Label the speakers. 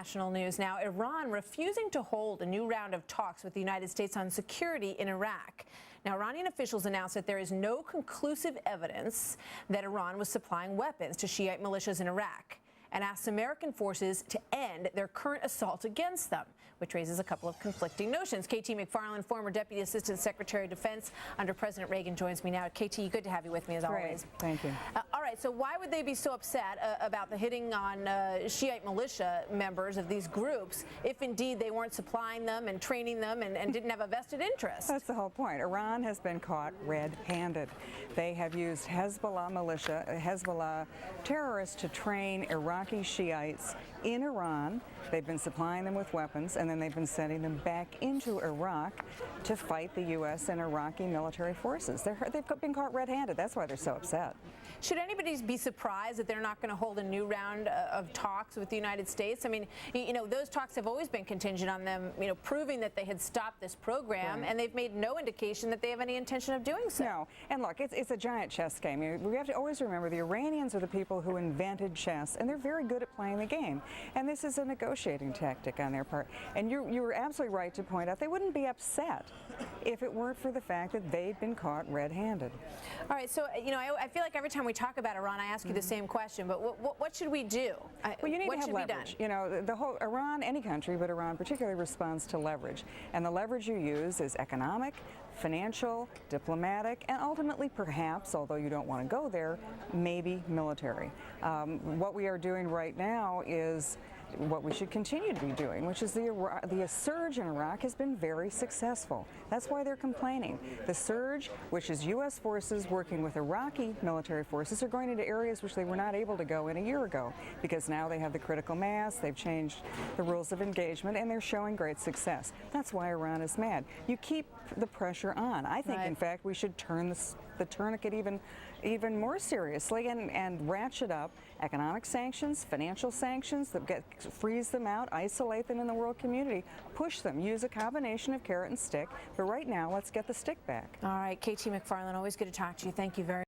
Speaker 1: National news now. Iran refusing to hold a new round of talks with the United States on security in Iraq. Now, Iranian officials announced that there is no conclusive evidence that Iran was supplying weapons to Shiite militias in Iraq, and asked American forces to end their current assault against them, which raises a couple of conflicting notions. KT McFarland, former Deputy Assistant Secretary of Defense under President Reagan, joins me now. KT, good to have you with me as always.
Speaker 2: Thank you.
Speaker 1: All right, so why would they be so upset about the hitting on Shiite militia members of these groups if indeed they weren't supplying them and training them and didn't have a vested interest?
Speaker 2: That's the whole point. Iran has been caught red-handed. They have used Hezbollah militia, Hezbollah terrorists to train Iraqi Shiites in Iran. They've been supplying them with weapons, and then they've been sending them back into Iraq to fight the U.S. and Iraqi military forces. They've been caught red-handed. That's why they're so upset.
Speaker 1: Should anybody be surprised that they're not going to hold a new round of talks with the United States? I mean, you know, those talks have always been contingent on them, you know, proving that they had stopped this program, and they've made no indication that they have any intention of doing so.
Speaker 2: No, and look, it's a giant chess game. We have to always remember the Iranians are the people who invented chess, and they're very good at playing the game. And this is a negotiating tactic on their part. And you were absolutely right to point out they wouldn't be upset if it weren't for the fact that they'd been caught red-handed.
Speaker 1: All right, so, you know, I feel like every time we talk about Iran, I ask you the same question, but what should we do?
Speaker 2: Well, you need
Speaker 1: what
Speaker 2: to have
Speaker 1: should
Speaker 2: leverage.
Speaker 1: be done?
Speaker 2: You know, the whole Iran, any country, but Iran particularly responds to leverage. And the leverage you use is economic, financial, diplomatic, and ultimately perhaps, although you don't want to go there, maybe military. What we are doing right now is what we should continue to be doing, which is the surge in Iraq has been very successful. That's why they're complaining. The surge, which is U.S. forces working with Iraqi military forces, are going into areas which they were not able to go in a year ago, because now they have the critical mass, they've changed the rules of engagement, and they're showing great success. That's why Iran is mad. You keep the pressure on. I think, in fact, we should turn the tourniquet even more seriously and ratchet up economic sanctions, financial sanctions, that freeze them out, isolate them in the world community, push them, use a combination of carrot and stick. But right now, let's get the stick back.
Speaker 1: All right, KT McFarland, always good to talk to you. Thank you very much.